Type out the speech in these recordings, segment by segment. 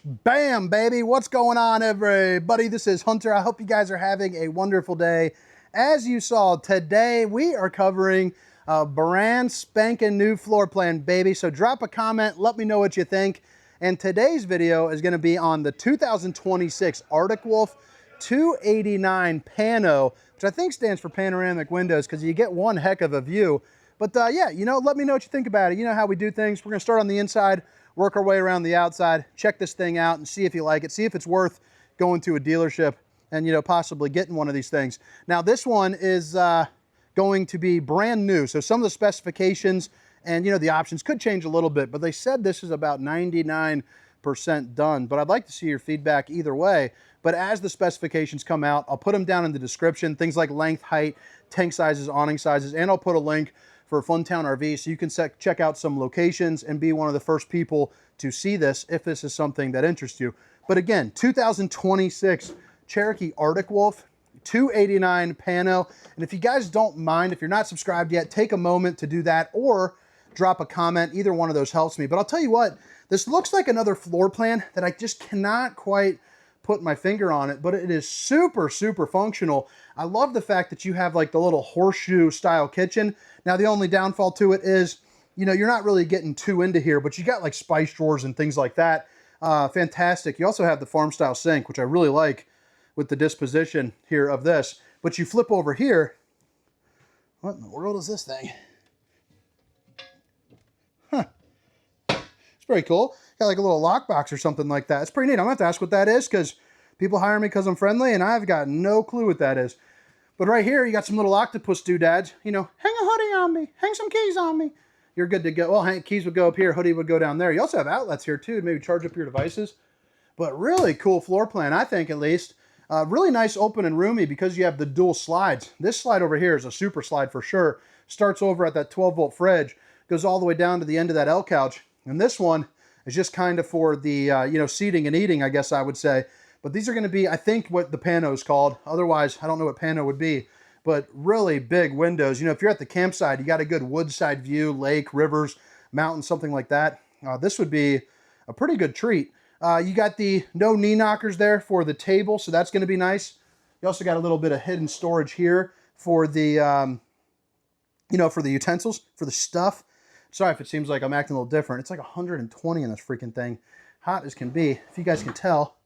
Bam, baby. What's going on, everybody? This is Hunter. I hope you guys are having a wonderful day. As you saw, today we are covering a brand spanking new floor plan, baby. So drop a comment, let me know what you think. And today's video is going to be on the 2026 Arctic Wolf 289 Pano, which I think stands for panoramic windows because you get one heck of a view. But yeah, you know, let me know what you think about it. You know how we do things. We're going to start on the inside, work our way around the outside, check this thing out and see if you like it, see if it's worth going to a dealership and, you know, possibly getting one of these things. Now, this one is going to be brand new. So some of the specifications and, you know, the options could change a little bit, but they said this is about 99% done. But I'd like to see your feedback either way. But as the specifications come out, I'll put them down in the description, things like length, height, tank sizes, awning sizes, and I'll put a link for Funtown RV so you can check out some locations and be one of the first people to see this if this is something that interests you. But again, 2026 Cherokee Arctic Wolf 289 Pano. And if you guys don't mind, if you're not subscribed yet, take a moment to do that or drop a comment. Either one of those helps me. But I'll tell you what, this looks like another floor plan that I just cannot quite put my finger on it, but it is super, super functional. I love the fact that you have like the little horseshoe style kitchen. Now, the only downfall to it is, you know, you're not really getting too into here, but you got like spice drawers and things like that. Fantastic. You also have the farm style sink, which I really like with the disposition here of this. But you flip over here. What in the world is this thing? Huh. It's pretty cool. Got like a little lockbox or something like that. It's pretty neat. I'm going to have to ask what that is because people hire me because I'm friendly and I've got no clue what that is. But right here, you got some little octopus doodads. You know, hang a hoodie on me, hang some keys on me. You're good to go. Well, keys would go up here, hoodie would go down there. You also have outlets here too to maybe charge up your devices. But really cool floor plan, I think, at least. Really nice, open and roomy because you have the dual slides. This slide over here is a super slide for sure. Starts over at that 12-volt fridge, goes all the way down to the end of that L couch. And this one is just kind of for the, you know, seating and eating, I guess I would say. But these are going to be, I think, what the Pano is called. Otherwise, I don't know what Pano would be. But really big windows. You know, if you're at the campsite, you got a good woodside view, lake, rivers, mountains, something like that. This would be a pretty good treat. You got the no knee knockers there for the table, so that's going to be nice. You also got a little bit of hidden storage here for the, you know, for the utensils, for the stuff. Sorry if it seems like I'm acting a little different. It's like 120 in this freaking thing. Hot as can be. If you guys can tell,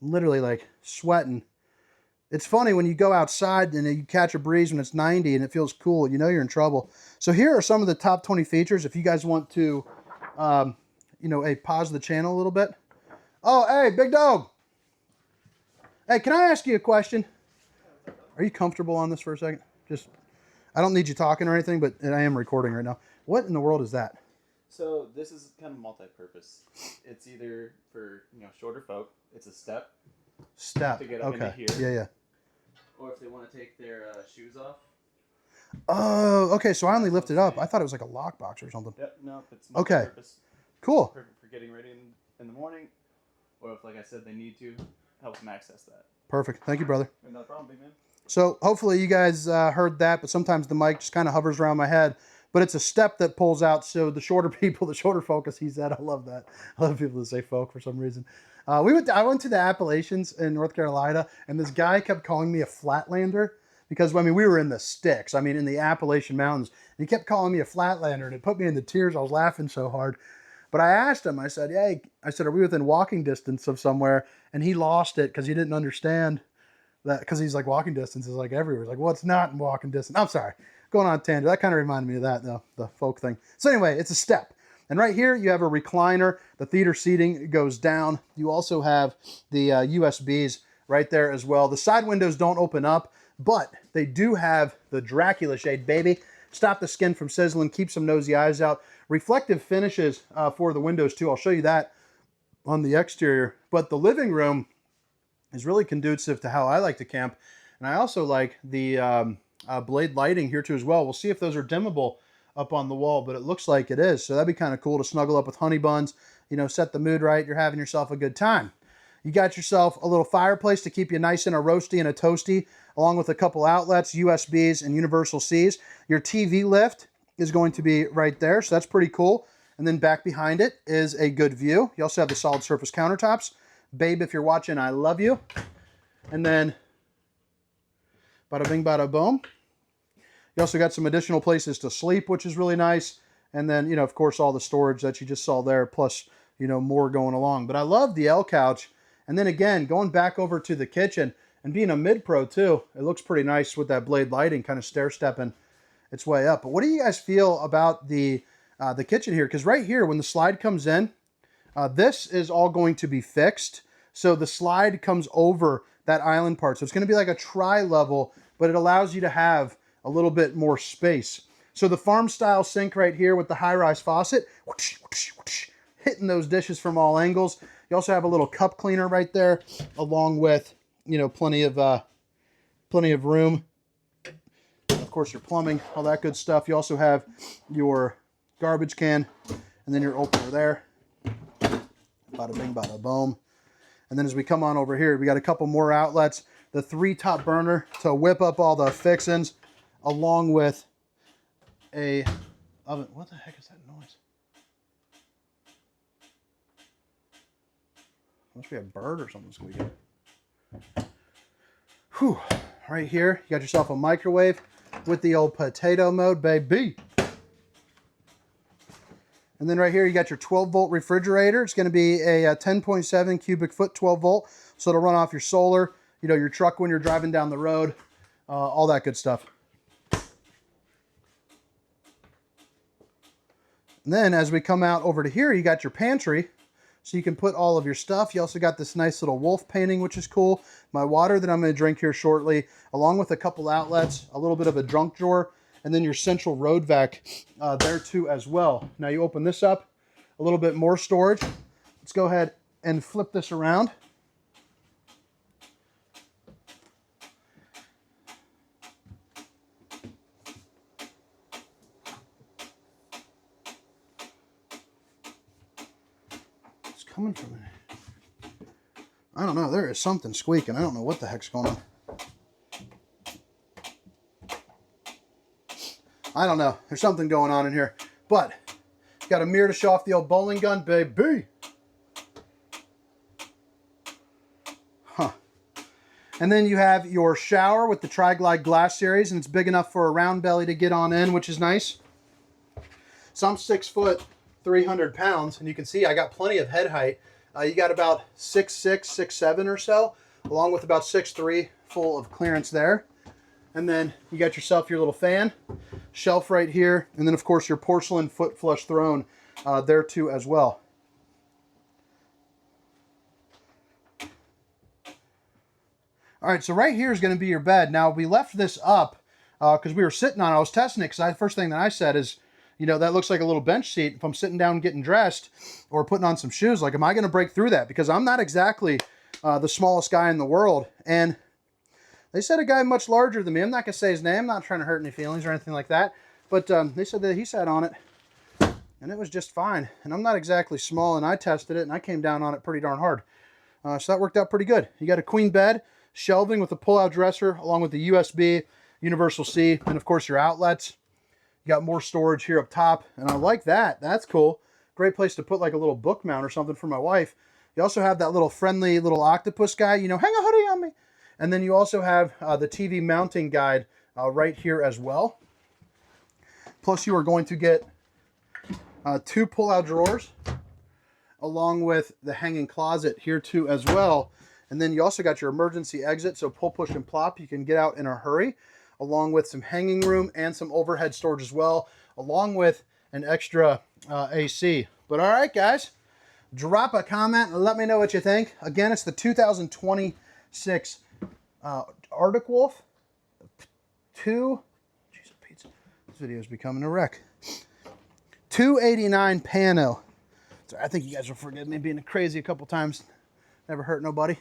I'm literally like sweating. It's funny when you go outside and you catch a breeze when it's 90 and it feels cool, you know you're in trouble. So here are some of the top 20 features. If you guys want to, you know, pause the channel a little bit. Oh, hey, big dog. Hey, can I ask you a question? Are you comfortable on this for a second? Just, I don't need you talking or anything, but I am recording right now. What in the world is that? So this is kind of multi-purpose. It's either for, you know, shorter folk. It's a step. Step. To get up into here. Yeah, yeah. Or if they want to take their shoes off. Oh, okay. So I only lifted up. I thought it was like a lockbox or something. Yep. No, it's multi-purpose. Okay. Cool. Perfect for getting ready in the morning, or if, like I said, they need to help them access that. Perfect. Thank you, brother. No problem, big man. So hopefully you guys heard that, but sometimes the mic just kind of hovers around my head. But it's a step that pulls out, so the shorter people, the shorter folk, as he said. I love that. I love people that say folk for some reason. I went to the Appalachians in North Carolina, and this guy kept calling me a flatlander because, I mean, we were in the sticks. I mean, in the Appalachian Mountains. And he kept calling me a flatlander, and it put me into tears. I was laughing so hard. But I asked him, I said, hey, are we within walking distance of somewhere? And he lost it because he didn't understand that, because he's like, walking distance is like everywhere. He's like, well, it's not in walking distance. I'm sorry. Going on a tangent. That kind of reminded me of that, though, the folk thing. So anyway, it's a step. And right here, you have a recliner. The theater seating goes down. You also have the USBs right there as well. The side windows don't open up, but they do have the Dracula shade, baby. Stop the skin from sizzling, keep some nosy eyes out. Reflective finishes for the windows, too. I'll show you that on the exterior. But the living room is really conducive to how I like to camp. And I also like the blade lighting here, too, as well. We'll see if those are dimmable up on the wall, but it looks like it is. So that'd be kind of cool to snuggle up with honey buns, you know, set the mood right. You're having yourself a good time. You got yourself a little fireplace to keep you nice and a roasty and a toasty, along with a couple outlets, USBs and universal Cs. Your TV lift is going to be right there, so that's pretty cool. And then back behind it is a good view. You also have the solid surface countertops. Babe, if you're watching, I love you. And then, bada bing, bada boom. You also got some additional places to sleep, which is really nice. And then, of course, all the storage that you just saw there, plus, more going along. But I love the L couch. And then again, going back over to the kitchen and being a mid-pro too, it looks pretty nice with that blade lighting kind of stair-stepping its way up. But what do you guys feel about the kitchen here? Because right here, when the slide comes in, this is all going to be fixed. So the slide comes over that island part. So it's going to be like a tri-level, but it allows you to have a little bit more space. So the farm-style sink right here with the high-rise faucet, whoosh, whoosh, whoosh, hitting those dishes from all angles. You also have a little cup cleaner right there, along with, plenty of room. Of course, your plumbing, all that good stuff. You also have your garbage can, and then your opener there. Bada bing, bada boom. And then as we come on over here, we got a couple more outlets. The 3-top burner to whip up all the fixings, along with a oven. What the heck is that noise? Must be a bird or something squeaking. Whew. Right here, you got yourself a microwave with the old potato mode, baby. And then right here, you got your 12-volt refrigerator. It's going to be a 10.7 cubic foot 12-volt. So it'll run off your solar, your truck when you're driving down the road, all that good stuff. And then as we come out over to here, you got your pantry. So you can put all of your stuff. You also got this nice little wolf painting, which is cool. My water that I'm going to drink here shortly, along with a couple outlets, a little bit of a junk drawer, and then your central road vac there too as well. Now you open this up, a little bit more storage. Let's go ahead and flip this around. Coming from it. I don't know. There is something squeaking. I don't know what the heck's going on. I don't know. There's something going on in here. But got a mirror to show off the old bowling gun, baby. Huh. And then you have your shower with the Tri-Glide glass series, and it's big enough for a round belly to get on in, which is nice. So I'm 6 foot, 300 pounds, and you can see I got plenty of head height. You got about 6'6", 6'7" or so, along with about 6'3", full of clearance there. And then you got yourself your little fan, shelf right here, and then of course your porcelain foot flush throne there too as well. All right, so right here is going to be your bed. Now we left this up because we were sitting on it. I was testing it because the first thing that I said is, that looks like a little bench seat. If I'm sitting down getting dressed or putting on some shoes, like, am I going to break through that? Because I'm not exactly the smallest guy in the world. And they said a guy much larger than me. I'm not going to say his name. I'm not trying to hurt any feelings or anything like that. But they said that he sat on it, and it was just fine. And I'm not exactly small, and I tested it, and I came down on it pretty darn hard. So that worked out pretty good. You got a queen bed, shelving with a pull-out dresser, along with the USB, Universal C, and, of course, your outlets. You got more storage here up top, and I like that. That's cool. Great place to put like a little book mount or something for my wife. You also have that little friendly little octopus guy, hang a hoodie on me. And then you also have the TV mounting guide right here as well. Plus you are going to get 2 pull-out drawers, along with the hanging closet here too as well. And then you also got your emergency exit, so pull, push, and plop. You can get out in a hurry, along with some hanging room and some overhead storage as well, along with an extra AC. But all right, guys, drop a comment and let me know what you think. Again, it's the 2026 Arctic Wolf. Jeez, pizza. This video is becoming a wreck. 289 Pano. So I think you guys will forgive me being crazy a couple times. Never hurt nobody.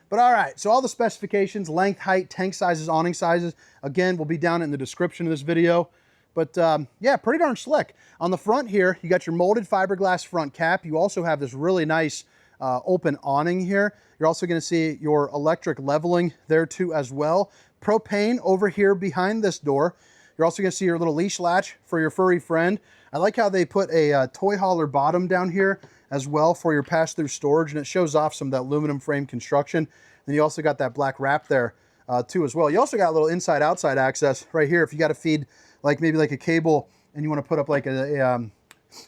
But all right, so all the specifications, length, height, tank sizes, awning sizes, again, will be down in the description of this video. But yeah, pretty darn slick. On the front here, you got your molded fiberglass front cap. You also have this really nice open awning here. You're also going to see your electric leveling there too as well. Propane over here behind this door. You're also going to see your little leash latch for your furry friend. I like how they put a toy hauler bottom down here as well for your pass-through storage, and it shows off some of that aluminum frame construction. Then you also got that black wrap there too as well. You also got a little inside-outside access right here if you got to feed like maybe like a cable and you want to put up like a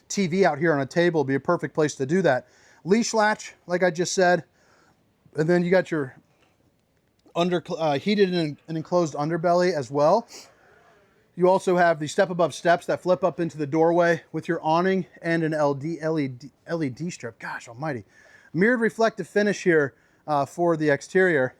TV out here on a table. It'd be a perfect place to do that. Leash latch, like I just said, and then you got your heated and enclosed underbelly as well. You also have the step above steps that flip up into the doorway with your awning and an LED strip. Gosh almighty. Mirrored reflective finish here for the exterior.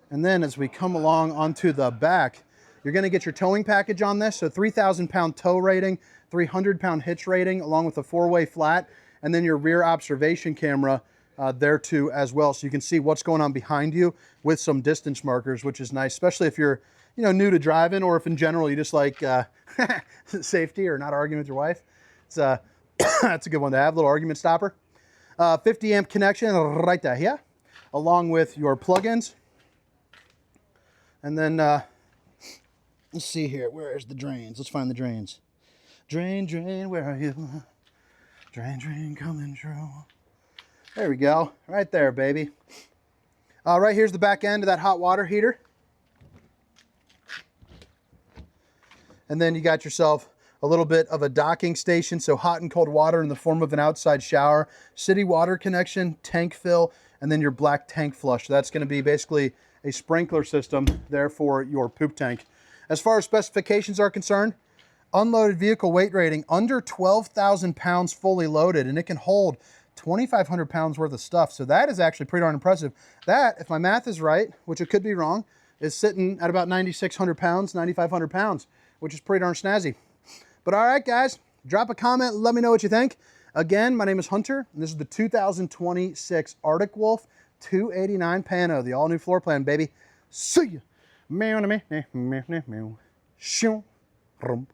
And then as we come along onto the back, you're going to get your towing package on this. So 3,000 pound tow rating, 300 pound hitch rating, along with a 4-way flat, and then your rear observation camera there too as well. So you can see what's going on behind you with some distance markers, which is nice, especially if you're new to driving, or if in general you just like safety or not arguing with your wife. It's that's a good one to have, little argument stopper. 50 amp connection right there, yeah, along with your plugins. And then let's see here, where's the drains? Let's find the drains. Drain, drain, where are you? Drain, drain, coming through. There we go, right there, baby. Right here's the back end of that hot water heater. And then you got yourself a little bit of a docking station, so hot and cold water in the form of an outside shower, city water connection, tank fill, and then your black tank flush. That's going to be basically a sprinkler system there for your poop tank. As far as specifications are concerned, unloaded vehicle weight rating under 12,000 pounds fully loaded, and it can hold 2,500 pounds worth of stuff. So that is actually pretty darn impressive. That, if my math is right, which it could be wrong, is sitting at about 9,600 pounds, 9,500 pounds, which is pretty darn snazzy. But all right, guys, drop a comment. Let me know what you think. Again, my name is Hunter, and this is the 2026 Arctic Wolf 289 Pano, the all-new floor plan, baby. See ya. Meow, meow, meow, meow, meow, meow. Shoo. Rump.